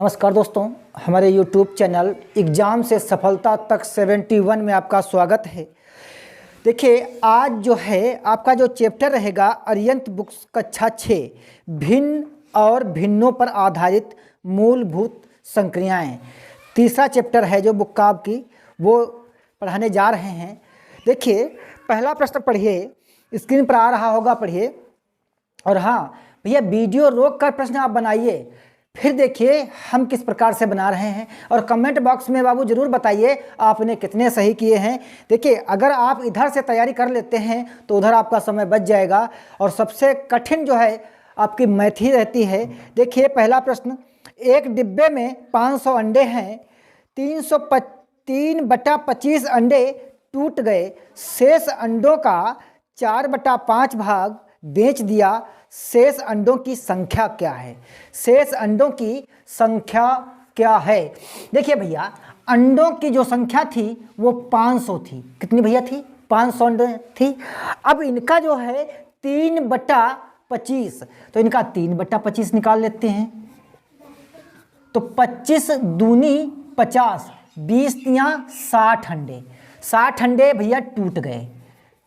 नमस्कार दोस्तों, हमारे YouTube चैनल एग्ज़ाम से सफलता तक 71 में आपका स्वागत है। देखिए, आज जो है आपका जो चैप्टर रहेगा अरिहंत बुक्स कक्षा 6 भिन्न और भिन्नों पर आधारित मूलभूत संक्रियाएं। तीसरा चैप्टर है जो बुक का आपकी वो पढ़ाने जा रहे हैं। देखिए, पहला प्रश्न पढ़िए, स्क्रीन पर आ रहा होगा, पढ़िए। और हाँ भैया, वीडियो रोक कर प्रश्न आप बनाइए, फिर देखिए हम किस प्रकार से बना रहे हैं। और कमेंट बॉक्स में बाबू ज़रूर बताइए आपने कितने सही किए हैं। देखिए, अगर आप इधर से तैयारी कर लेते हैं तो उधर आपका समय बच जाएगा। और सबसे कठिन जो है आपकी मैथ ही रहती है। देखिए, पहला प्रश्न, एक डिब्बे में 500 अंडे हैं, 3/25 अंडे टूट गए, शेष अंडों का 4/5 भाग बेच दिया, शेष अंडों की संख्या क्या है? शेष अंडों की संख्या क्या है? देखिए भैया, अंडों की जो संख्या थी वो 500 थी। कितनी भैया थी? 500 अंडे थी। अब इनका जो है 3/25, तो इनका 3/25 निकाल लेते हैं। तो 25 दूनी 50, 20 तियां 60 अंडे। 60 अंडे भैया टूट गए।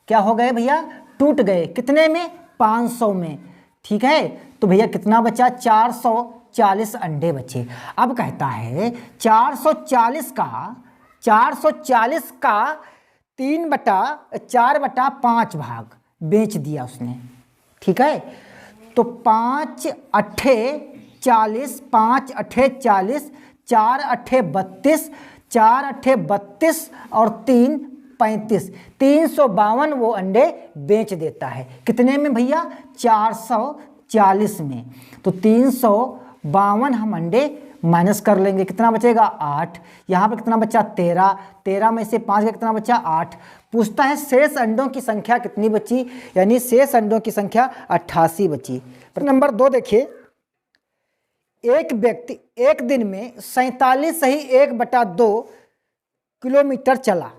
क्या हो गए भैया? टूट गए। कितने में? 500 में। ठीक है, तो भैया कितना बचा? 440 अंडे बचे। अब कहता है 440 का 4/5 भाग बेच दिया उसने। ठीक है, तो 5 अट्ठे 40, 5 अट्ठे 40, 4 अट्ठे 32, 4 अट्ठे 32 और 3 35, 352 वो अंडे बेच देता है। कितने में भैया? 440 में। तो 352 हम अंडे माइनस कर लेंगे, कितना बचेगा? 8। यहाँ पर कितना बचा? 13। 13 में से 5 का कितना बचा? 8। पूछता है शेष अंडों की संख्या कितनी बची, यानी शेष अंडों की संख्या 88 बची। प्रश्न नंबर 2 देखिए, एक व्यक्ति एक दिन में 47 सही 1/2 किलोमीटर चला,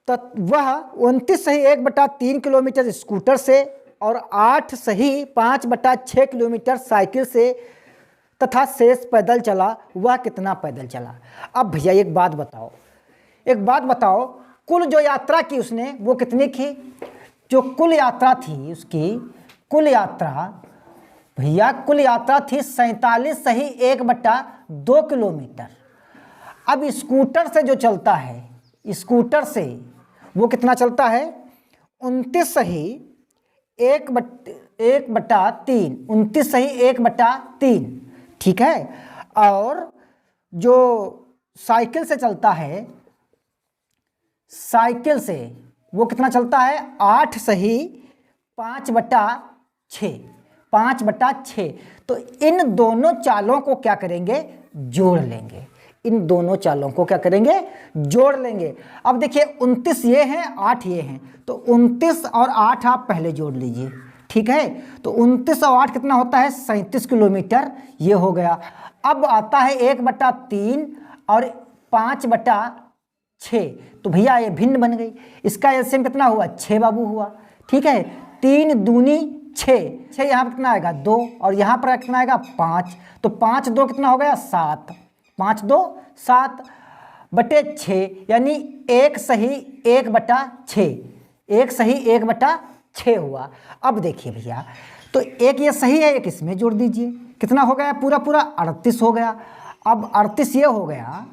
तो वह 29 सही 1/3 किलोमीटर स्कूटर से और 8 सही 5/6 किलोमीटर साइकिल से तथा शेष पैदल चला। वह कितना पैदल चला? अब भैया एक बात बताओ, कुल जो यात्रा की उसने वो कितनी की? जो कुल यात्रा थी उसकी, कुल यात्रा थी 47 सही 1/2 किलोमीटर। अब स्कूटर से जो चलता है, स्कूटर से वो कितना चलता है? 29 सही 1/3, 29 सही 1/3। ठीक है, और जो साइकिल से चलता है, साइकिल से वो कितना चलता है? 8 सही 5/6, 5/6। तो इन दोनों चालों को क्या करेंगे? जोड़ लेंगे। इन दोनों चालों को क्या करेंगे? जोड़ लेंगे। अब देखिए, 29 ये हैं, 8 ये हैं, तो 29 और 8 आप पहले जोड़ लीजिए। ठीक है, तो 29 और 8 कितना होता है? 37 किलोमीटर। ये हो गया। अब आता है 1/3 और 5/6, तो भैया ये भिन्न बन गई। इसका एलसीएम कितना हुआ? 6 बाबू हुआ। ठीक है, 3 दूनी 6, 6 यहाँ पर कितना आएगा? 2, और यहाँ पर कितना आएगा? 5। तो 5 2 कितना हो गया? 7। 5 2 7/6, यानी 1 सही 1/6, 1 सही 1/6 हुआ। अब देखिए भैया, तो एक ये सही है, एक इसमें जोड़ दीजिए। कितना हो गया? पूरा 38 हो गया। अब 38 ये हो गया,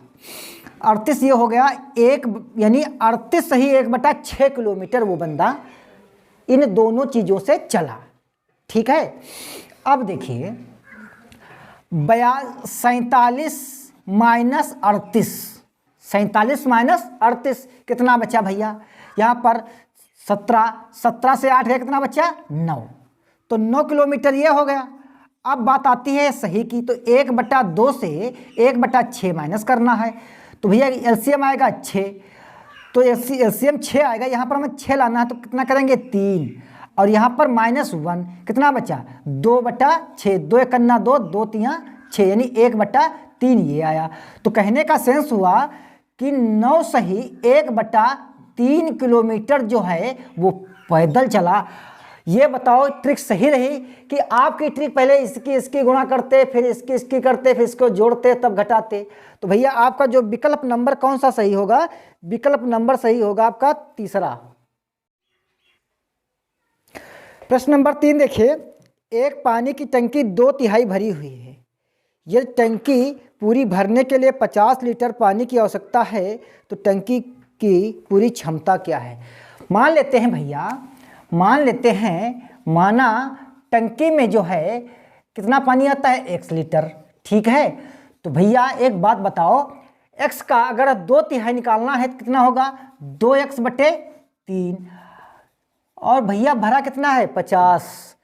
38 ये हो गया, एक यानी 38 सही 1/6 किलोमीटर वो बंदा इन दोनों चीज़ों से चला। ठीक है, अब देखिए 47 माइनस 38, 47 माइनस 38 कितना बचा भैया? यहाँ पर 17 से 8 गया, कितना बचा? 9। तो 9 किलोमीटर ये हो गया। अब बात आती है सही की, तो 1/2 से 1/6 माइनस करना है, तो भैया एलसीएम आएगा 6। तो एलसीएम 6 आएगा। यहाँ पर हमें 6 लाना है, तो कितना करेंगे? 3, और यहाँ पर -1, कितना बचा? 2/6, 2 एकन्ना 2, 2 तियां 6, यानी 1/3 ये आया। तो कहने का सेंस हुआ कि 9 सही 1/3 किलोमीटर जो है वो पैदल चला। ये बताओ ट्रिक सही रही कि आपकी ट्रिक पहले इसकी गुणा करते, फिर इसकी करते, फिर इसको जोड़ते, तब घटाते। तो भैया आपका जो विकल्प नंबर कौन सा सही होगा? विकल्प नंबर सही होगा आपका तीसरा। प्रश्न नंबर 3 देखिए, एक पानी की टंकी 2/3 भरी हुई है। यदि टंकी पूरी भरने के लिए 50 लीटर पानी की आवश्यकता है तो टंकी की पूरी क्षमता क्या है? मान लेते हैं भैया, मान लेते हैं, माना टंकी में जो है कितना पानी आता है? x लीटर, ठीक है। तो भैया एक बात बताओ, x का अगर 2/3 निकालना है तो कितना होगा? 2x/3। और भैया भरा कितना है? 50।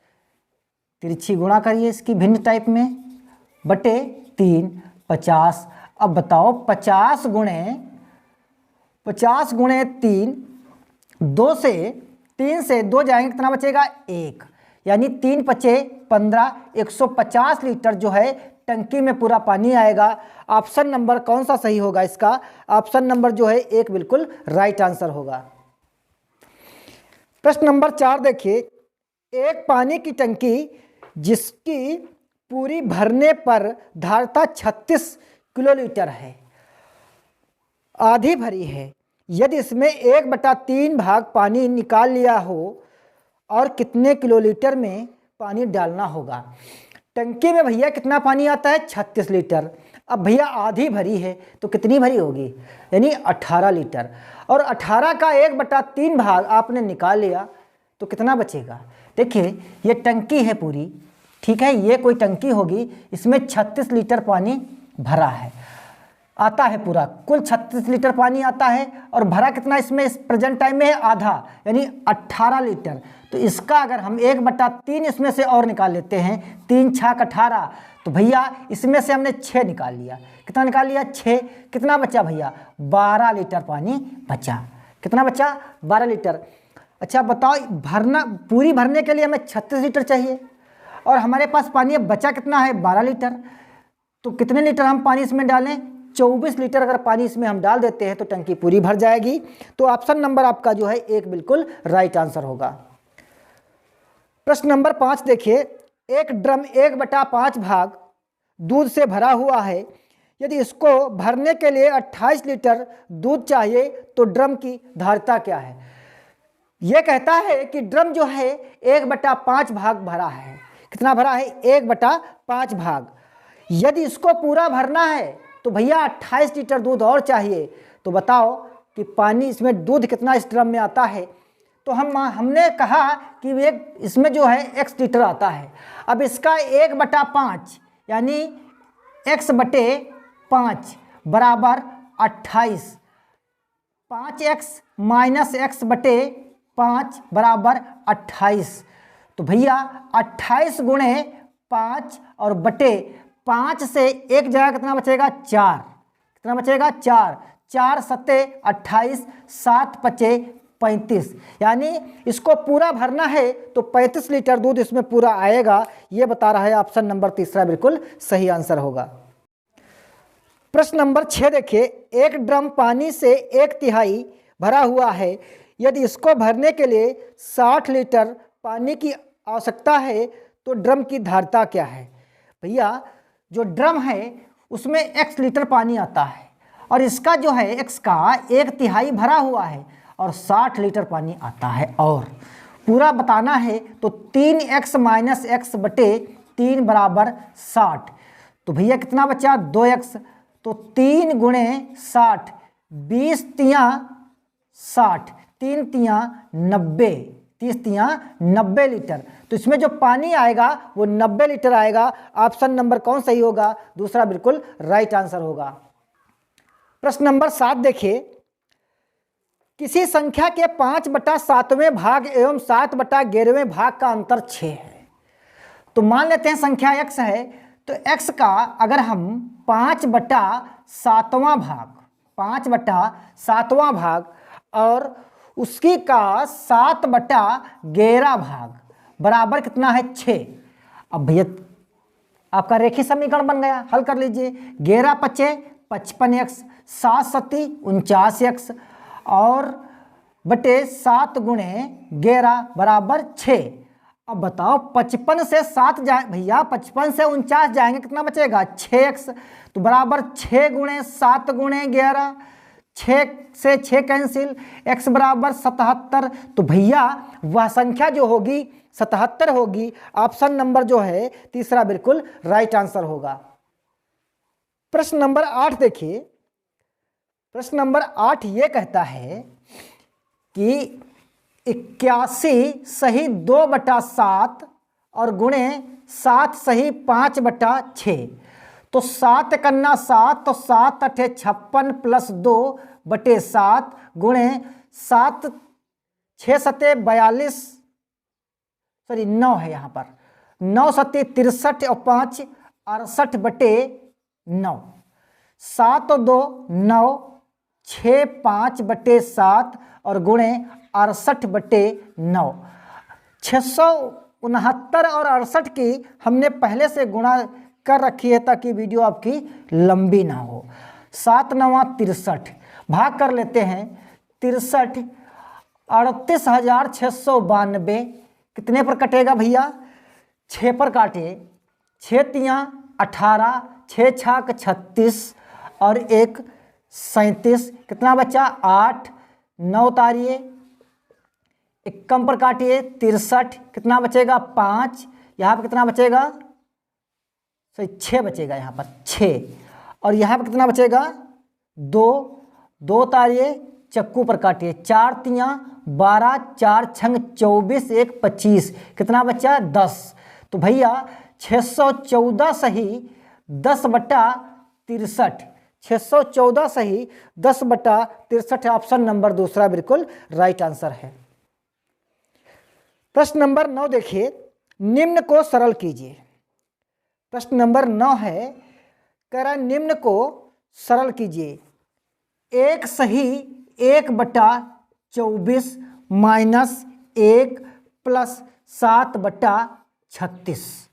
तिरछी गुणा करिए इसकी भिन्न टाइप में, बटे 3, 50। अब बताओ 50 गुणे 3, 3 से 2 जाएंगे, कितना बचेगा? 1। यानी 3 पचे 15, 150 लीटर जो है टंकी में पूरा पानी आएगा। ऑप्शन नंबर कौन सा सही होगा इसका? ऑप्शन नंबर जो है 1 बिल्कुल राइट आंसर होगा। प्रश्न नंबर 4 देखिए, एक पानी की टंकी जिसकी पूरी भरने पर धारता 36 किलोलीटर है, आधी भरी है। यदि इसमें 1/3 भाग पानी निकाल लिया हो और कितने किलोलीटर में पानी डालना होगा? टंकी में भैया कितना पानी आता है? 36 लीटर। अब भैया आधी भरी है तो कितनी भरी होगी? यानी 18 लीटर। और 18 का 1/3 भाग आपने निकाल लिया तो कितना बचेगा? देखिए ये टंकी है पूरी, ठीक है, ये कोई टंकी होगी, इसमें 36 लीटर पानी भरा है, आता है पूरा, कुल 36 लीटर पानी आता है। और भरा कितना इसमें इस प्रेजेंट टाइम में है? आधा, यानी 18 लीटर। तो इसका अगर हम 1/3 इसमें से और निकाल लेते हैं, 3 छाक 18, तो भैया इसमें से हमने 6 निकाल लिया। कितना निकाल लिया? 6। कितना बचा भैया? 12 लीटर पानी बचा। कितना बचा? 12 लीटर। अच्छा बताओ, भरना पूरी भरने के लिए हमें 36 लीटर चाहिए और हमारे पास पानी बचा कितना है? 12 लीटर। तो कितने लीटर हम पानी इसमें डालें? 24 लीटर अगर पानी इसमें हम डाल देते हैं तो टंकी पूरी भर जाएगी। तो ऑप्शन नंबर आपका जो है 1 बिल्कुल राइट आंसर होगा। प्रश्न नंबर 5 देखिए, एक ड्रम 1/5 भाग दूध से भरा हुआ है। यदि इसको भरने के लिए 28 लीटर दूध चाहिए तो ड्रम की धारिता क्या है? यह कहता है कि ड्रम जो है 1/5 भाग भरा है। कितना भरा है? 1/5 भाग। यदि इसको पूरा भरना है तो भैया 28 लीटर दूध और चाहिए। तो बताओ कि पानी इसमें दूध कितना इस ड्रम में आता है? तो हमने कहा कि एक इसमें जो है x लीटर आता है। अब इसका 1/5 यानी x/5 बराबर 28, 5x माइनस x/5 बराबर 28। तो भैया 28 गुणे 5 और बटे 5 से 1 जगह कितना बचेगा? 4। कितना बचेगा? 4। 4 सत्ते 28, 7 पचे 35। यानी इसको पूरा भरना है तो 35 लीटर दूध इसमें पूरा आएगा। ये बता रहा है ऑप्शन नंबर तीसरा बिल्कुल सही आंसर होगा। प्रश्न नंबर 6 देखिए, एक ड्रम पानी से 1/3 भरा हुआ है। यदि इसको भरने के लिए 60 लीटर पानी की आवश्यकता है तो ड्रम की धारिता क्या है? भैया जो ड्रम है उसमें x लीटर पानी आता है और इसका जो है x का 1/3 भरा हुआ है और 60 लीटर पानी आता है। और पूरा बताना है तो 3x माइनस x/3 बराबर 60। तो भैया कितना बचा? 2x। तो 3 गुणे 60, 20 तियाँ 60, 3 तियाँ 90, 30 तियाँ 90 लीटर। तो इसमें जो पानी आएगा वो 90 लीटर आएगा। ऑप्शन नंबर कौन सही होगा? दूसरा बिल्कुल राइट आंसर होगा। प्रश्न नंबर 7 देखिए, किसी संख्या के 5/7वें भाग एवं 7/11वें भाग का अंतर 6 है। तो मान लेते हैं संख्या x है तो x का अगर हम 5/7वां भाग, 5/7वां भाग और उसकी का 7/11 भाग बराबर कितना है? 6। अब भैया आपका रेखीय समीकरण बन गया, हल कर लीजिए। 11 पचे 55x, 7 सत्ती 49x और बटे 7 गुणे 11 बराबर 6। अब बताओ 55 से 7 जाए भैया, 55 से 49 जाएंगे, कितना बचेगा 6x, तो बराबर 6 गुणे 7 गुणे 11, 6 से 6 कैंसिल, x बराबर 77। तो भैया वह संख्या जो होगी 77 होगी। ऑप्शन नंबर जो है तीसरा बिल्कुल राइट आंसर होगा। प्रश्न नंबर 8 देखिए, प्रश्न नंबर 8 ये कहता है कि 81 सही 2/7 और गुणे 7 सही 5/6। तो 7 कन्ना 7, तो 7 अठे 56 प्लस 2/7 गुणे 7 6 सते 42, सॉरी 9 है यहाँ पर, 9 सते 63 और 5 68/9, 7 और 2 9, 6 5/7 और गुणे 68/9। 669 और 68 की हमने पहले से गुणा कर रखी है ताकि वीडियो आपकी लंबी ना हो। 7 9 63, भाग कर लेते हैं 63, 38,692 कितने पर कटेगा भैया, 6 पर काटे, 6 तियाँ 18, 6 छाक 36 और 1 37, कितना बचा 8, 9 तारिये, 1 पर काटिए 63, कितना बचेगा 5, यहाँ पर कितना बचेगा, सही 6 बचेगा यहाँ पर 6, और यहाँ पर कितना बचेगा 2, 2 तारिये चक्कू पर काटिए, 4 तियाँ 12, 4 छंग 24, 1 25, कितना बचा 10। तो भैया 614 सही 10/63, 614 सही 10/63 ऑप्शन नंबर दूसरा बिल्कुल राइट आंसर है। प्रश्न नंबर 9 देखिए, निम्न को सरल कीजिए। प्रश्न नंबर 9 है, कह रहा निम्न को सरल कीजिए। 1 सही 1/24 माइनस 1 प्लस 7/36,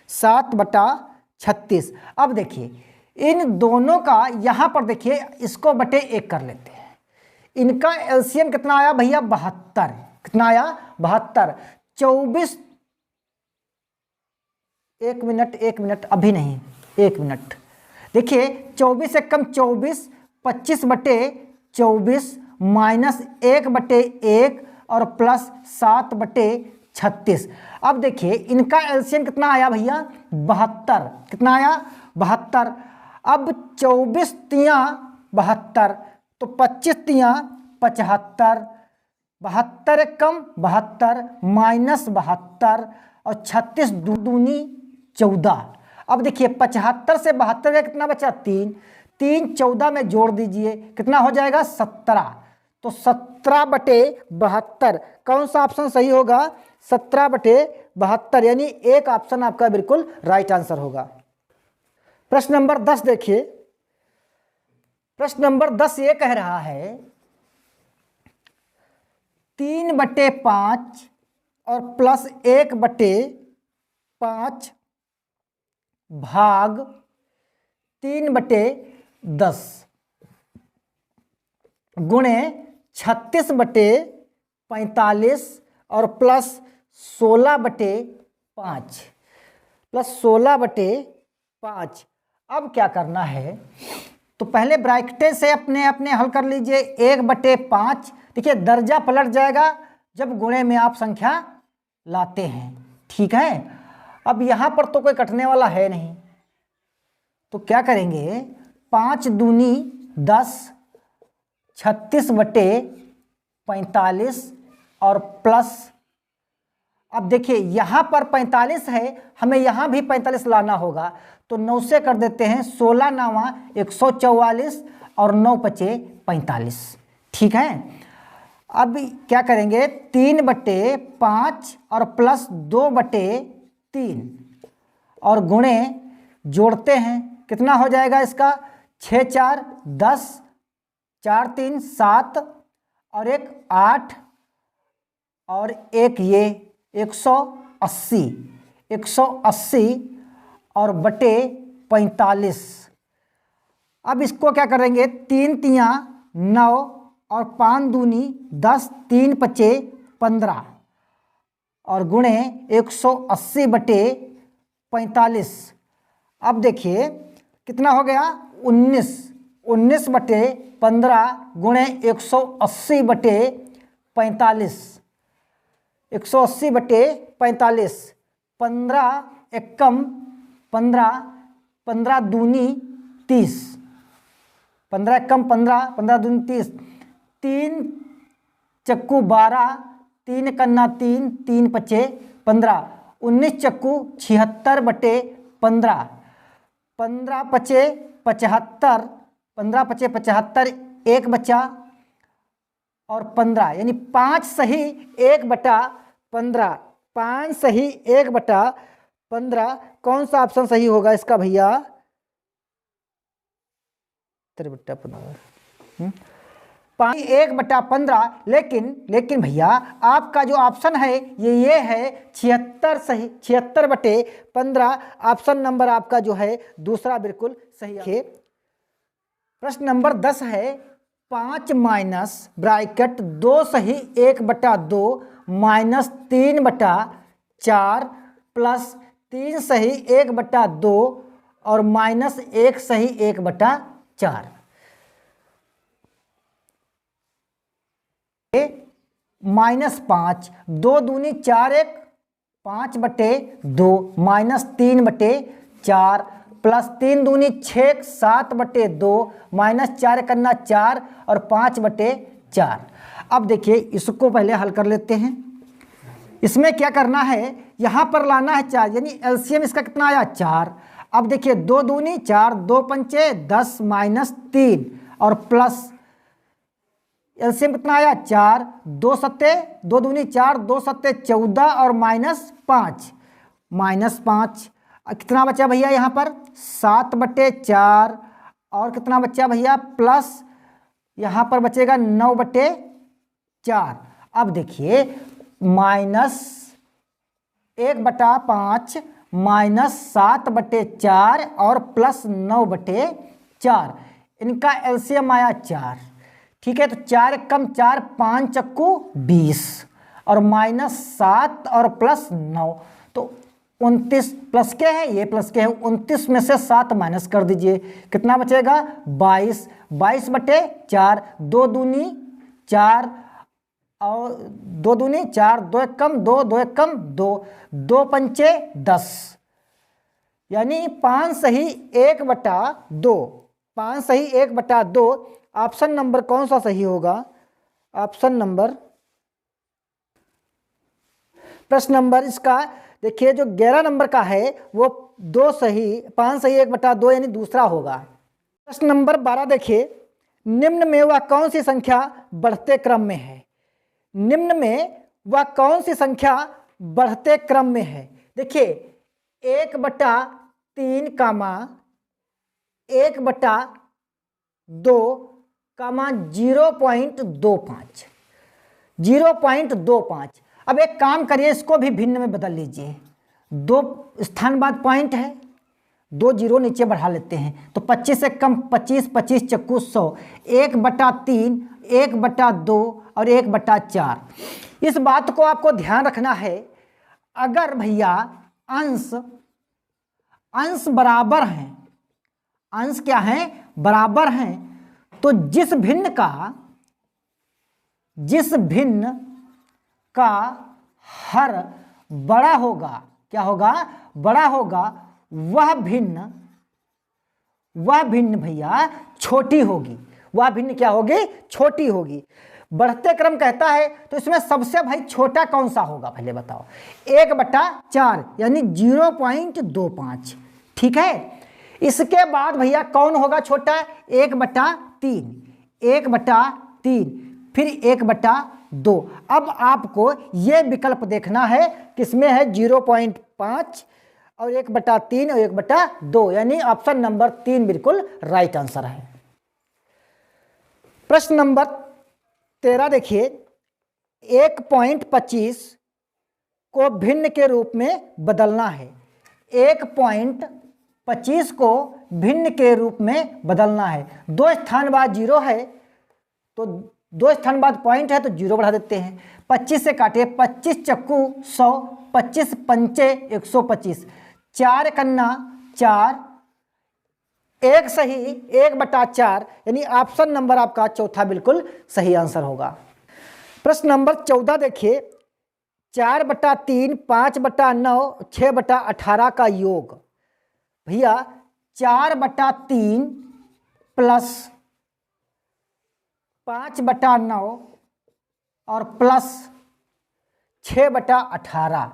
7/36। अब देखिए इन दोनों का यहाँ पर देखिए इसको बटे 1 कर लेते हैं। इनका एलसीएम कितना आया भैया 72, कितना आया 72। 24, 1 मिनट अभी नहीं, 1 मिनट देखिए, 24 से कम 24, 25/24 माइनस 1/1 और प्लस 7/36। अब देखिए इनका एलसीएम कितना आया भैया 72, कितना आया 72। अब 24 तियाँ 72, तो 25 तियाँ 75, 72 कम 72 माइनस 72 और 36 दूनी 14। अब देखिए 75 से 72 का कितना बचा 3, 3 14 में जोड़ दीजिए, कितना हो जाएगा 17। तो 17/72 कौन सा ऑप्शन सही होगा 17/72, यानी एक ऑप्शन आपका बिल्कुल राइट आंसर होगा। प्रश्न नंबर 10 देखिए, प्रश्न नंबर 10 ये कह रहा है 3/5 और प्लस 1/5 भाग 3/10 गुणे 36/45 और प्लस 16/5, प्लस 16/5। अब क्या करना है, तो पहले ब्रैकेट से अपने हल कर लीजिए। 1/5 देखिए दर्जा पलट जाएगा जब गुणे में आप संख्या लाते हैं, ठीक है। अब यहाँ पर तो कोई कटने वाला है नहीं, तो क्या करेंगे 5 दूनी 10, 36/45 और प्लस, अब देखिए यहाँ पर 45 है, हमें यहाँ भी 45 लाना होगा, तो 9 से कर देते हैं, 16 9 144 और 9 5 45, ठीक है। अब क्या करेंगे 3/5 और प्लस 2/3 और गुणे जोड़ते हैं, कितना हो जाएगा इसका 6 4 10, 4 3 7 और 1 8 और 1 ये 180, 180 और बटे 45। अब इसको क्या करेंगे 3 तियाँ 9 और 5 दूनी 10, 3 5 15 और गुणे 180/45। अब देखिए कितना हो गया 19, 19/15 गुणे 180/45, 180/45, 15 एकम 15, 15 दूनी 30, 15 एकम 15, 15 दूनी 30, 3 चक्कू 12, 3 कन्ना 3, 3 पचे 15, 19 चक्कू 76/15, 15 पचे 75, 15 पचे 75, एक बचा और 15 यानी 5 सही 1/15, 5 सही 1/15। कौन सा ऑप्शन सही होगा इसका भैया? 1/15। लेकिन भैया आपका जो ऑप्शन है ये है 76 सही, 76/15 ऑप्शन नंबर आपका जो है दूसरा बिल्कुल सही है। प्रश्न नंबर 10 है 5 माइनस ब्रैकेट 2 सही 1/2 माइनस 3/4 प्लस 3 सही 1/2 और माइनस 1 सही 1/4। -5, 2 दूनी 4, 1 5/2 माइनस 3/4 प्लस 3 दूनी 6, 7/2 माइनस 4 कन्ना 4 और 5/4। अब देखिए इसको पहले हल कर लेते हैं। इसमें क्या करना है, यहाँ पर लाना है 4 यानी एलसीएम इसका कितना आया 4। अब देखिए 2 दूनी 4, 2 पंचे 10 माइनस 3 और प्लस एलसीएम कितना आया 4, 2 सत्ते 2 दूनी 4, 2 सत्ते 14 और -5, -5 कितना बचा भैया यहाँ पर 7/4 और कितना बचा भैया प्लस यहाँ पर बचेगा 9/4। अब देखिए -1/5 माइनस 7/4 और प्लस 9/4, इनका एलसीएम आया 4। ठीक है, तो 4 कम 4, 5 चक्कू 20 और -7 और प्लस 9, तो 29 प्लस के है, ये प्लस के है, 29 में से 7 माइनस कर दीजिए, कितना बचेगा 22, 22/4, 2 दूनी 4 और 2 दूनी 4, 2 एक कम 2, 2 एक कम 2, 2 पंचे 10 यानी 5 सही 1/2, 5 सही 1/2। ऑप्शन नंबर कौन सा सही होगा? ऑप्शन नंबर प्रश्न नंबर इसका देखिए जो 11 नंबर का है वो 2 सही 5 सही 1/2 यानी दूसरा होगा। प्रश्न नंबर 12 देखिए, निम्न में वह कौन सी संख्या बढ़ते क्रम में है? निम्न में वह कौन सी संख्या बढ़ते क्रम में है? देखिए 1/3 कामा 1/2 कामा 0.25, 0.25। अब एक काम करिए, इसको भी भिन्न में बदल लीजिए, 2 स्थान बाद पॉइंट है, 2 जीरो नीचे बढ़ा लेते हैं, तो 25 से कम 25, 25 चक्कू 100, 1/3, 1/2 और 1/4। इस बात को आपको ध्यान रखना है, अगर भैया अंश बराबर हैं, अंश क्या है बराबर हैं, तो जिस भिन्न का हर बड़ा होगा, क्या होगा बड़ा होगा, वह भिन्न भैया छोटी होगी, वह भिन्न क्या होगी छोटी होगी। बढ़ते क्रम कहता है तो इसमें सबसे भाई छोटा कौन सा होगा पहले बताओ? 1/4 यानी 0.25। ठीक है, इसके बाद भैया कौन होगा छोटा? 1/3, 1/3 फिर 1/2। अब आपको ये विकल्प देखना है किसमें है 0.5 और 1/3 और 1/2 यानी ऑप्शन नंबर 3 बिल्कुल राइट आंसर है। प्रश्न नंबर 13 देखिए, 1.25 को भिन्न के रूप में बदलना है, 1.25 को भिन्न के रूप में बदलना है। 2 स्थान बाद 0 है तो 2 स्थान बाद पॉइंट है तो 0 बढ़ा देते हैं। 25 से काटिए, 25 चक्कू 100, 25 पंचे 125, 4 कन्ना 4, 1 सही 1/4, यानी ऑप्शन नंबर आपका चौथा बिल्कुल सही आंसर होगा। प्रश्न नंबर 14 देखिए, 4/3, 5/9, 6/18 का योग। भैया 4/3 प्लस 5/9 और प्लस 6/18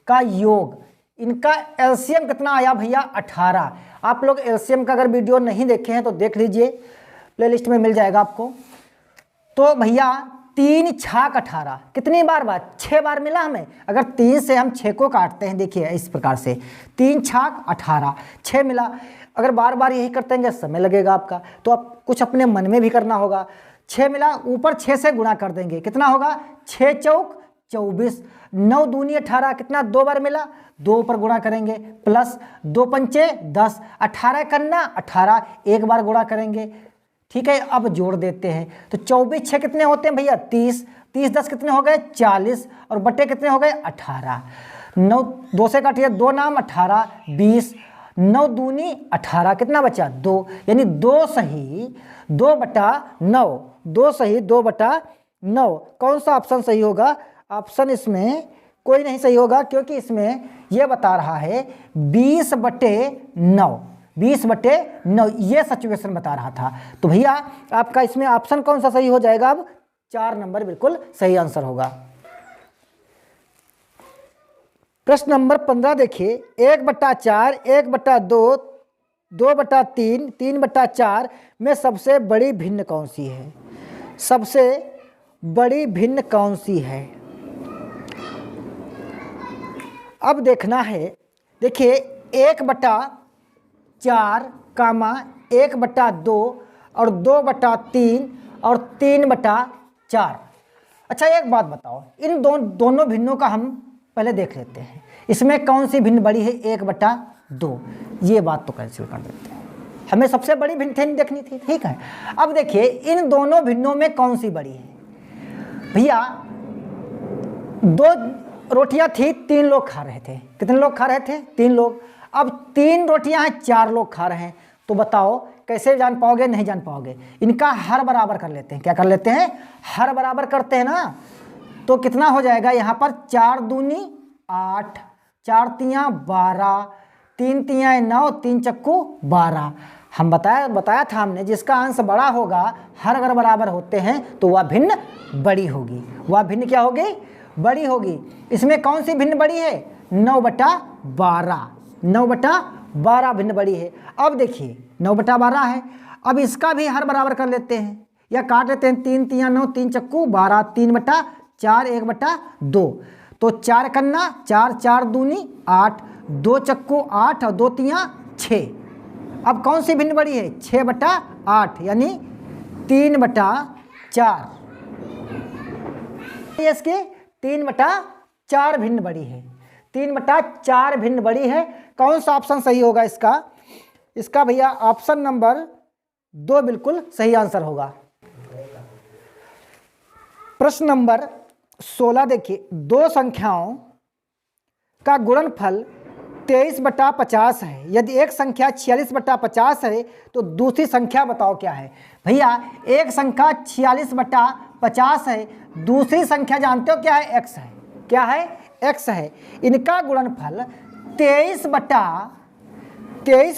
का योग, इनका एलसीएम कितना आया भैया? 18। आप लोग एलसीएम का अगर वीडियो नहीं देखे हैं तो देख लीजिए, प्लेलिस्ट में मिल जाएगा आपको। तो भैया 3 छाक 18, कितनी बार बाद? 6 बार मिला हमें। अगर 3 से हम 6 को काटते हैं, देखिए इस प्रकार से 3 छाक 18, 6 मिला। अगर बार बार यही करते हैं समय लगेगा आपका, तो आप कुछ अपने मन में भी करना होगा। 6 मिला, ऊपर 6 से गुणा कर देंगे, कितना होगा? 6 चौक 24, 9 दूनी 18, कितना? 2 बार मिला, 2 पर गुणा करेंगे, प्लस 2 पंचे 10, 18 कन्ना 18, 1 बार गुणा करेंगे। ठीक है, अब जोड़ देते हैं तो 24 6 कितने होते हैं भैया? 30, 30 10 कितने हो गए? 40, और बटे कितने हो गए? 18। 9 2 से काटिए, 2 नाम 18, 20, 9 दूनी 18, कितना बचा? 2, यानी 2 सही 2/9, 2 सही 2/9। कौन सा ऑप्शन सही होगा? ऑप्शन इसमें कोई नहीं सही होगा, क्योंकि इसमें यह बता रहा है 20/9, 20/9 ये सिचुएशन बता रहा था। तो भैया आपका इसमें ऑप्शन कौन सा सही हो जाएगा? अब 4 नंबर बिल्कुल सही आंसर होगा। प्रश्न नंबर 15 देखिए, 1/4, 1/2, 2/3, 3/4 में सबसे बड़ी भिन्न कौन सी है? सबसे बड़ी भिन्न कौन सी है? अब देखना है, देखिए 1/4 कामा 1/2 और 2/3 और 3/4। अच्छा एक बात बताओ, इन दोनों भिन्नों का हम पहले देख लेते हैं, इसमें कौन सी भिन्न बड़ी है? 1/2, ये बात तो कैंसिल कर देते हैं, हमें सबसे बड़ी भिन्न देखनी थी। ठीक है, अब देखिए इन दोनों भिन्नों में कौन सी बड़ी है? भैया 2 रोटियां थी, 3 लोग खा रहे थे। कितने लोग खा रहे थे? 3 लोग। अब 3 रोटियां हैं, 4 लोग खा रहे हैं, तो बताओ कैसे जान पाओगे? नहीं जान पाओगे। इनका हर बराबर कर लेते हैं। क्या कर लेते हैं? हर बराबर करते हैं ना। तो कितना हो जाएगा यहाँ पर? 4 दूनी 8, 4 तियाँ 12, 3 तियाँ 9, 3 चक्कू 12। हम बताया था हमने, जिसका अंश बड़ा होगा, हर अगर बराबर होते हैं तो वह भिन्न बड़ी होगी। वह भिन्न क्या होगी? बड़ी होगी। इसमें कौन सी भिन्न बड़ी है? 9/12, 9/12 भिन्न बड़ी है। अब देखिए 9/12 है, अब इसका भी हर बराबर कर लेते हैं या काट लेते हैं। 3 तियाँ 9, 3 चक्कू 12, 3/4, 1/2। तो 4 कन्ना 4, 4 दूनी 8, 2 चक्कू 8 और 2 तियाँ 6। अब कौन सी भिन्न बड़ी है? 6/8, यानी 3/4। इसके 3/4 भिन्न बड़ी है, 3/4 भिन्न बड़ी है। कौन सा ऑप्शन सही होगा इसका? इसका भैया ऑप्शन नंबर 2 बिल्कुल सही आंसर होगा। प्रश्न नंबर 16 देखिए, 2 संख्याओं का गुणनफल 23/50 है। यदि एक संख्या 46/50 है तो दूसरी संख्या बताओ क्या है? भैया एक संख्या 46/50 है, दूसरी संख्या जानते हो क्या है? x है। क्या है? x है। इनका गुणनफल 23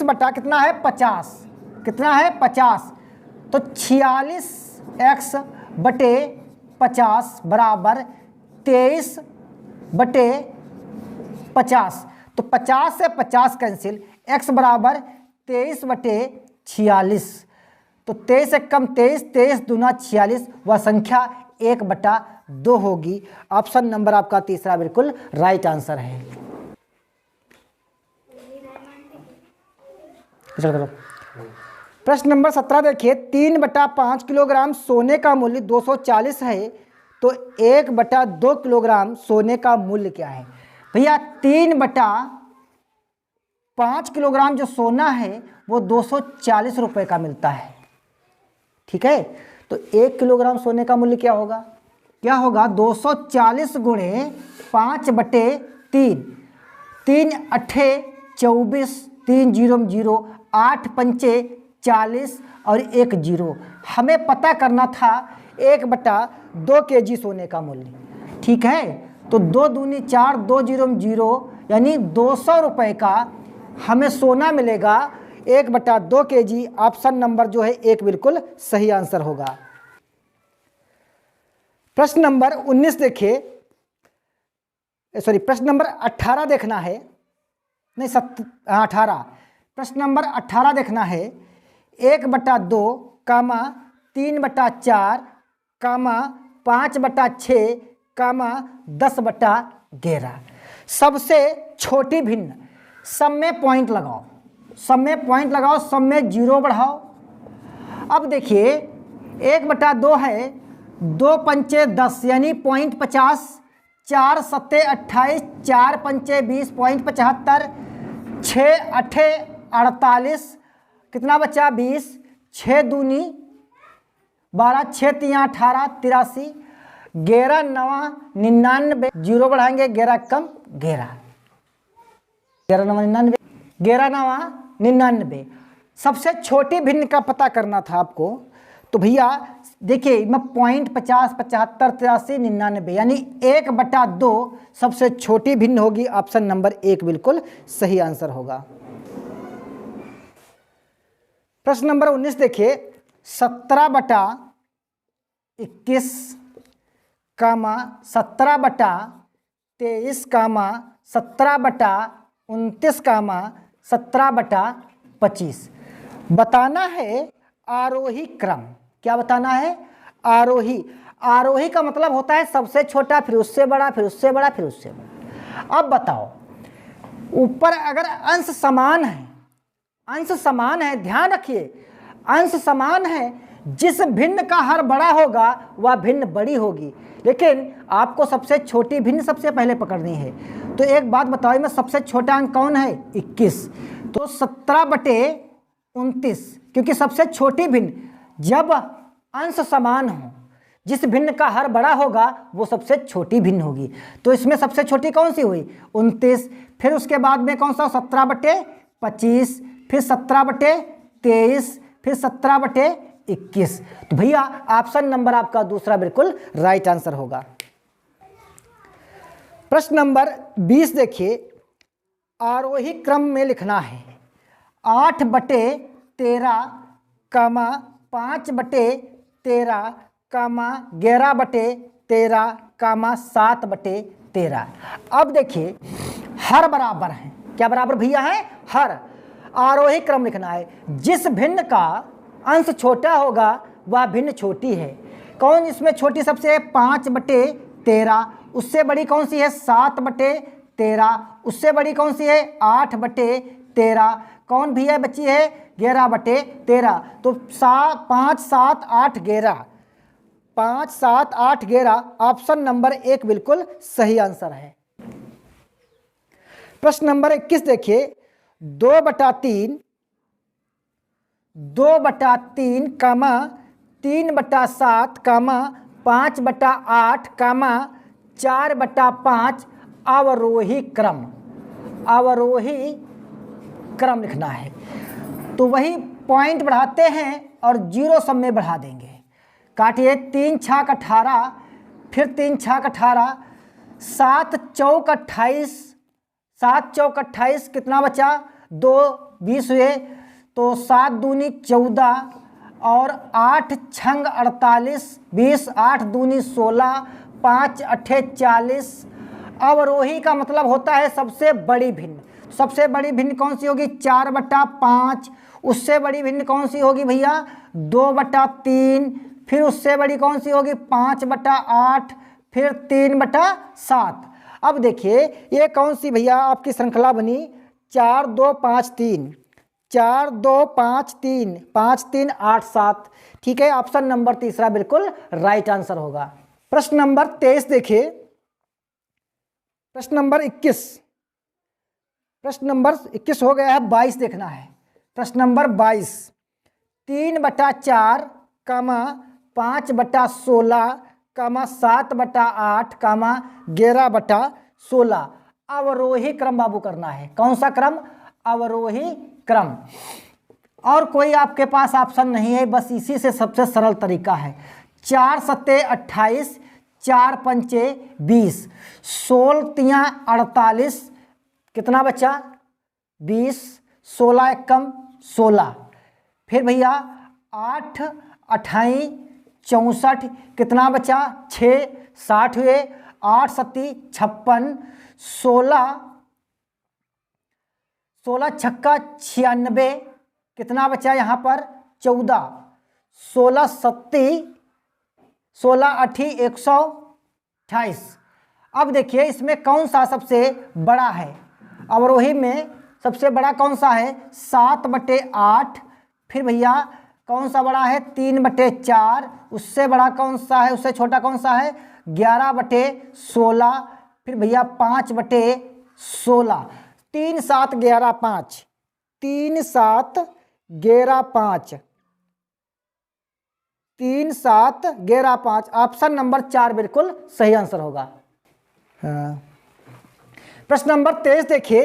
बटा कितना है? 50। कितना है? 50। तो 46x/50 बराबर 23/50। तो 50 से 50 कैंसिल, x बराबर 23/46। तो 23 से कम 23, 23 दूना 46, वह संख्या 1/2 होगी। ऑप्शन नंबर आपका तीसरा बिल्कुल राइट आंसर है। चलो प्रश्न नंबर 17 देखिए, 3/5 किलोग्राम सोने का मूल्य 240 है, तो 1/2 किलोग्राम सोने का मूल्य क्या है? भैया 3/5 किलोग्राम जो सोना है वो 240 रुपये का मिलता है। ठीक है, तो 1 किलोग्राम सोने का मूल्य क्या होगा? क्या होगा? 240 गुणे 5/3, 3 अट्ठे 24, 3 जीरो 0, 8 पंचे 40 और 1 जीरो। हमें पता करना था 1/2 kg सोने का मूल्य। ठीक है, तो 2 दूनी 4, 2 जीरो 0 यानी 200 रुपये का हमें सोना मिलेगा 1/2 kg। ऑप्शन नंबर जो है 1 बिल्कुल सही आंसर होगा। प्रश्न नंबर 19 देखिए, सॉरी प्रश्न नंबर 18 देखना है, नहीं 18। प्रश्न नंबर 18 देखना है। 1/2 कामा 3/4 कामा 5/6 कामा 10/11। सबसे छोटी भिन्न, सब में पॉइंट लगाओ, सब में पॉइंट लगाओ, सब में 0 बढ़ाओ। अब देखिए 1/2 है, 2 पंचे 10 यानी 0.50, 4 सत्ते 28, 4 पंचे 20 0.75, 6 अट्ठे 48, कितना बचा 20, 6 दूनी 12, 6 तियाँ 18 83, 11 नवा 99, 0 बढ़ाएंगे 11 कम 11, 11 नवा 99, 11 नवा 99। सबसे छोटी भिन्न का पता करना था आपको। तो भैया देखिए मैं 0.50, 75, 83, 99 यानी 1/2 सबसे छोटी भिन्न होगी। ऑप्शन नंबर 1 बिल्कुल सही आंसर होगा। प्रश्न नंबर 19 देखिए, 17/21 कामा 17/23 कामा 17/29 कामा 17/25 बताना है आरोही क्रम। क्या बताना है? आरोही। आरोही का मतलब होता है सबसे छोटा, फिर उससे बड़ा, फिर उससे बड़ा, फिर उससे बड़ा। अब बताओ, ऊपर अगर अंश समान है, अंश समान है, ध्यान रखिए अंश समान है, जिस भिन्न का हर बड़ा होगा वह भिन्न बड़ी होगी, लेकिन आपको सबसे छोटी भिन्न सबसे पहले पकड़नी है। तो एक बात बताओ, में सबसे छोटा अंक कौन है? 21। तो 17/29, क्योंकि सबसे छोटी भिन्न जब अंश समान हो, जिस भिन्न का हर बड़ा होगा वो सबसे छोटी भिन्न होगी। तो इसमें सबसे छोटी कौन सी हुई? 29। फिर उसके बाद में कौन सा? 17/25, फिर 17/23, फिर 17/21। तो भैया ऑप्शन नंबर आपका दूसरा बिल्कुल राइट आंसर होगा। प्रश्न नंबर 20 देखिए, आरोही क्रम में लिखना है 8/13 कामा 5/13 कामा 11/13 कामा 7/13। अब देखिए हर बराबर है। क्या बराबर भैया है? हर। आरोही क्रम लिखना है, जिस भिन्न का अंश छोटा होगा वह भिन्न छोटी है। कौन इसमें छोटी सबसे है? 5/13। उससे बड़ी कौन सी है? 7/13। उससे बड़ी कौन सी है? 8/13। कौन भैया बची है? 11/13। तो 5, 7, 8, 11, 5, 7, 8, 11 ऑप्शन नंबर 1 बिल्कुल सही आंसर है। प्रश्न नंबर 21 देखिए, 2/3 कामा 3/7 कामा 5/8 कामा 4/5 अवरोही क्रम। अवरोही क्रम लिखना है। तो वही पॉइंट बढ़ाते हैं और 0 सब में बढ़ा देंगे। काटिए 3 छाक 18, फिर 3 छाक 18, 7 चौक 28, 7 चौक 28 कितना बचा? 2 20 हुए, तो 7 दूनी 14 और 8 छंग 48, 20, 8 दूनी 16, 5 अट्ठे 40। अवरोही का मतलब होता है सबसे बड़ी भिन्न। सबसे बड़ी भिन्न कौन सी होगी? 4/5। उससे बड़ी भिन्न कौन सी होगी भैया? 2/3। फिर उससे बड़ी कौन सी होगी? 5/8, फिर 3/7। अब देखिए ये कौन सी भैया आपकी श्रृंखला बनी? 4 2 5 3, 4 2 5 3, 5 3 8 7। ठीक है, ऑप्शन नंबर तीसरा बिल्कुल राइट आंसर होगा। प्रश्न नंबर 23 देखिए, प्रश्न नंबर 21, प्रश्न नंबर 21 हो गया है, 22 देखना है। प्रश्न नंबर 22, 3/4 कामा 5/16 कामा 7/8 कामा 11/16। अवरोही क्रम बाबू करना है। कौन सा क्रम? अवरोही क्रम। और कोई आपके पास ऑप्शन नहीं है, बस इसी से सबसे सरल तरीका है। 4 सत्ते 28, 4 पंचे 20, 16 तियाँ 48, कितना बचा? 20, 16 एकम 16। फिर भैया 8 अठाई 64, कितना बचा? 6, 60 हुए। 8 सत्ती 56, 16 छक्का 96, कितना बचा यहाँ पर? 14, 16 सत्ती 16 अठी 128। अब देखिए इसमें कौन सा सबसे बड़ा है? अवरोही में सबसे बड़ा कौन सा है? 7/8। फिर भैया कौन सा बड़ा है? 3/4। उससे बड़ा कौन सा है? उससे छोटा कौन सा है? 11/16। फिर भैया 5/16। 3 7 11 5, 3 7 11 5, 3 7 11 5। ऑप्शन नंबर 4 बिल्कुल सही आंसर होगा। प्रश्न नंबर 23 देखिए,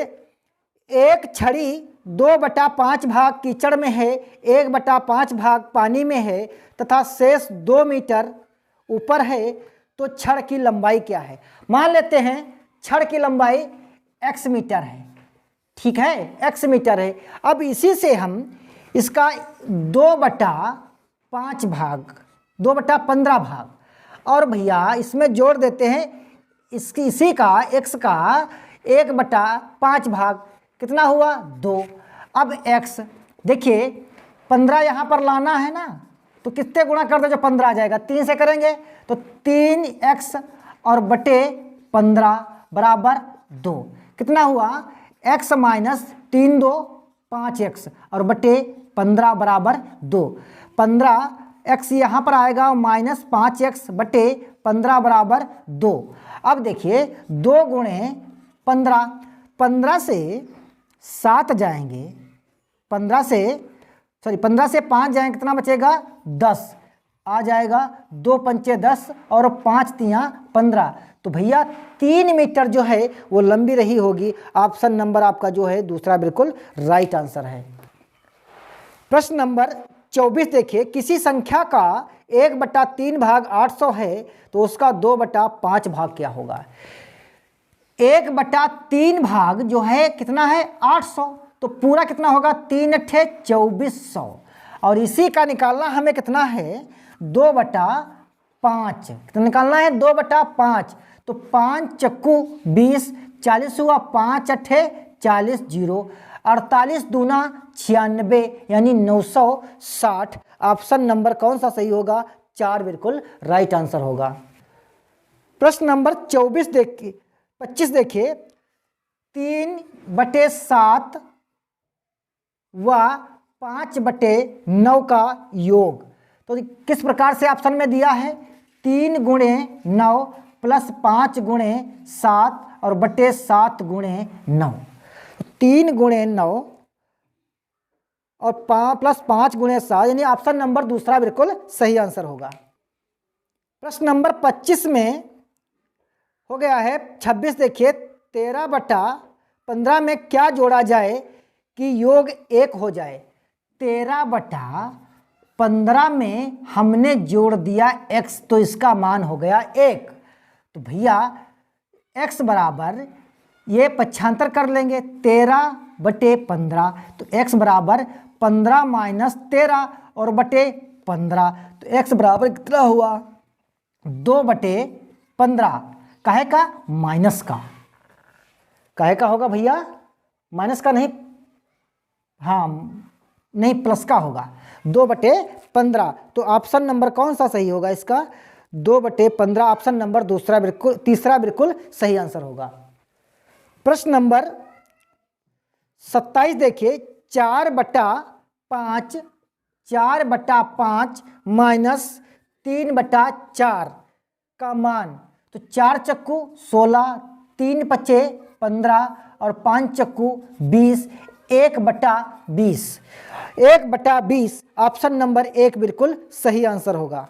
एक छड़ी 2/5 भाग कीचड़ में है, 1/5 भाग पानी में है तथा शेष 2 मीटर ऊपर है, तो छड़ की लंबाई क्या है? मान लेते हैं छड़ की लंबाई x मीटर है, ठीक है, x मीटर है। अब इसी से हम इसका 2/5 भाग, 2/15 भाग, और भैया इसमें जोड़ देते हैं इसी का x का 1/5 भाग, कितना हुआ? 2। अब x देखिए 15 यहाँ पर लाना है ना, तो कितने गुणा कर दो जो 15 आ जाएगा? 3 से करेंगे तो 3x और बटे 15 बराबर 2। कितना हुआ? x माइनस 3 2 5x और बटे 15 बराबर 2। 15x यहाँ पर आएगा माइनस 5x बटे 15 बराबर 2। अब देखिए 2 गुणे 15, 15 से 7 जाएंगे, 15 से 5 जाएंगे, कितना बचेगा? 10 आ जाएगा। 2 पंचे 10 और 5 तियाँ 15, तो भैया 3 मीटर जो है वो लंबी रही होगी। ऑप्शन नंबर आपका जो है दूसरा बिल्कुल राइट आंसर है। प्रश्न नंबर 24 देखिए, किसी संख्या का 1/3 भाग 800 है, तो उसका 2/5 भाग क्या होगा? 1/3 भाग जो है कितना है? 800, तो पूरा कितना होगा? 3 अट्ठे 2400, और इसी का निकालना हमें कितना है? 2/5। कितना निकालना है? 2/5। तो 5 चक्कू 20, 40 हुआ, 5 अट्ठे 40, 0, 48 दूना 96 यानी 960। ऑप्शन नंबर कौन सा सही होगा? 4 बिल्कुल राइट आंसर होगा। प्रश्न नंबर 25 देखिए, 3/7 व 5/9 का योग, तो किस प्रकार से ऑप्शन में दिया है? 3 गुणे 9 प्लस 5 गुणे 7 और बटे 7 गुणे 9। 3 गुणे 9 और प्लस 5 गुणे 7 यानी ऑप्शन नंबर दूसरा बिल्कुल सही आंसर होगा। प्रश्न नंबर 25 में हो गया है 26 देखिए, 13/15 में क्या जोड़ा जाए कि योग 1 हो जाए? 13/15 में हमने जोड़ दिया x, तो इसका मान हो गया 1। तो भैया x बराबर, ये पक्षांतर कर लेंगे 13/15, तो x बराबर 15 माइनस 13 और बटे 15, तो x बराबर कितना हुआ? 2/15। काहे का? माइनस का। काहे का होगा भैया? माइनस का नहीं, हाँ नहीं, प्लस का होगा। 2/15, तो ऑप्शन नंबर कौन सा सही होगा इसका? 2/15। ऑप्शन नंबर तीसरा बिल्कुल सही आंसर होगा। प्रश्न नंबर 27 देखिए, 4/5 माइनस 3/4 का मान, तो 4 चक्कू 16, 3 पचे 15 और 5 चक्कू 20, 1/20। 1/20 ऑप्शन नंबर 1 बिल्कुल सही आंसर होगा।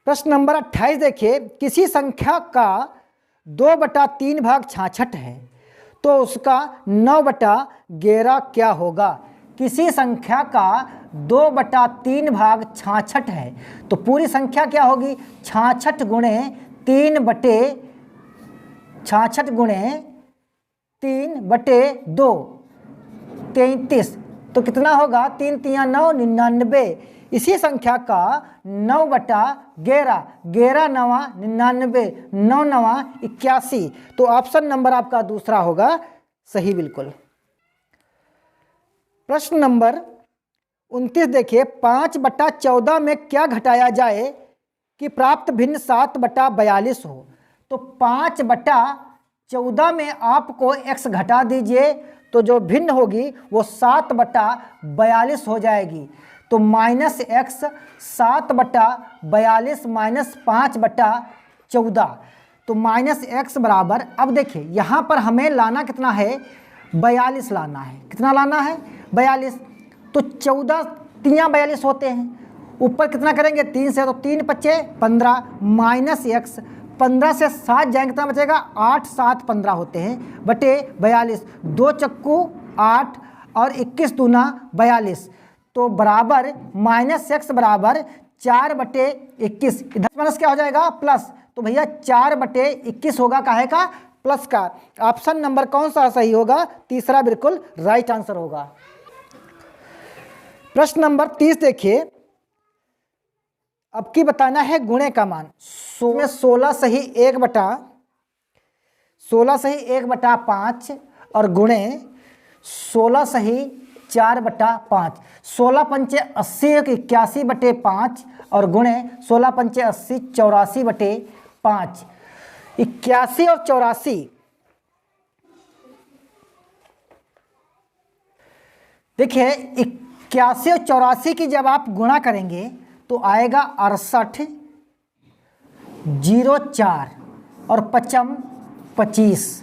प्रश्न नंबर 28 देखिए, किसी संख्या का 2/3 भाग 66 है तो उसका 9/11 क्या होगा। किसी संख्या का 2/3 भाग 66 है तो पूरी संख्या क्या होगी, 66 गुणे 3/2 33। तो कितना होगा, 3 तिया 9 99। इसी संख्या का 9/11, 11 9 99, 9 9 81। तो ऑप्शन नंबर आपका दूसरा होगा सही बिल्कुल। प्रश्न नंबर 29 देखिए, 5/14 में क्या घटाया जाए कि प्राप्त भिन्न 7/42 हो। तो 5/14 में आपको x घटा दीजिए तो जो भिन्न होगी वो 7/42 हो जाएगी। तो -x 7/42 माइनस 5/14। तो -x बराबर, अब देखिए यहाँ पर हमें लाना कितना है, 42 लाना है। कितना लाना है, 42। तो 14 तियाँ 42 होते हैं, ऊपर कितना करेंगे 3 से, तो 3 5 15 माइनस x 15 से 7 जाएंगे, कितना बचेगा 8 7 15 होते हैं बटे 42। 2 चक्कू 8 और 21 दूना 42। तो बराबर -x बराबर 4/21। इधर माइनस क्या हो जाएगा, प्लस। तो भैया 4/21 होगा, काहे का, प्लस का। ऑप्शन नंबर कौन सा सही होगा, तीसरा बिल्कुल राइट आंसर होगा। प्रश्न नंबर 30 देखिए, अब की बताना है गुणे का मान। 16 सही 1/5 और गुणे 16 सही 4/5। 16 पंचे 80 81/5 और गुणे 16 पंचे 80 84/5। 81 और 84, देखिए 81 और 84 की जब आप गुणा करेंगे तो आएगा 68 04 और 55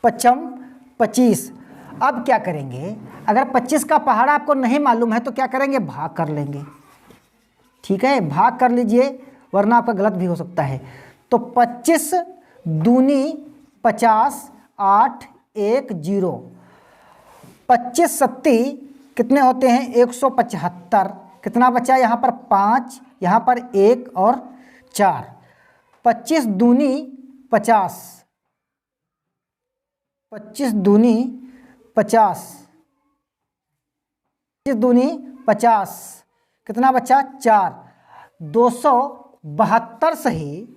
25। अब क्या करेंगे, अगर 25 का पहाड़ा आपको नहीं मालूम है तो क्या करेंगे, भाग कर लेंगे। ठीक है, भाग कर लीजिए वरना आपका गलत भी हो सकता है। तो 25 दूनी 50 8 1 0। 25 सत्ती कितने होते हैं, 175। कितना बचा यहाँ पर 5, यहाँ पर 1 और 4। 25 दूनी 50, 25 दूनी 50, 25 दूनी 50, कितना बचा 4। 272 सही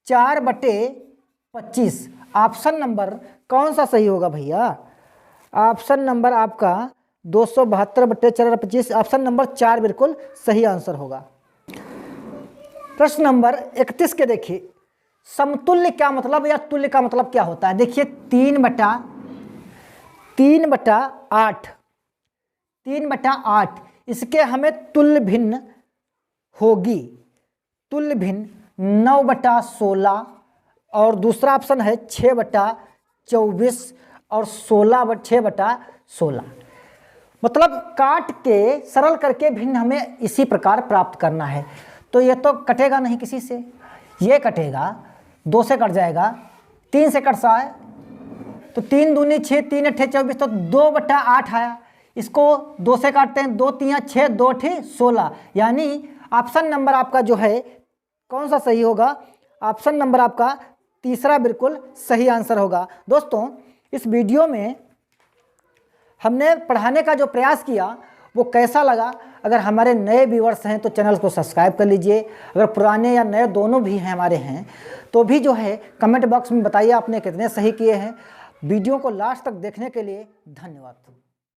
4/25। ऑप्शन नंबर कौन सा सही होगा भैया, ऑप्शन नंबर आपका 272/4/25, ऑप्शन नंबर 4 बिल्कुल सही आंसर होगा। प्रश्न नंबर 31 के देखिए, समतुल्य क्या मतलब या तुल्य का मतलब क्या होता है। देखिए 3/8 इसके हमें तुल्य भिन्न होगी। तुल्य भिन्न 9/16 और दूसरा ऑप्शन है 6/24 और 6/16। मतलब काट के सरल करके भिन्न हमें इसी प्रकार प्राप्त करना है। तो ये तो कटेगा नहीं किसी से, ये कटेगा 2 से कट जाएगा, 3 से कट सा है तो 3 दूनी 6 3 अट्ठे 24, तो 2/8 आया। इसको 2 से काटते हैं, 2 तियाँ 6 2 अट्ठे 16। यानी ऑप्शन नंबर आपका जो है कौन सा सही होगा, ऑप्शन नंबर आपका तीसरा बिल्कुल सही आंसर होगा। दोस्तों इस वीडियो में हमने पढ़ाने का जो प्रयास किया वो कैसा लगा, अगर हमारे नए व्यूअर्स हैं तो चैनल को सब्सक्राइब कर लीजिए। अगर पुराने या नए दोनों भी हैं हमारे हैं तो भी जो है कमेंट बॉक्स में बताइए आपने कितने सही किए हैं। वीडियो को लास्ट तक देखने के लिए धन्यवाद।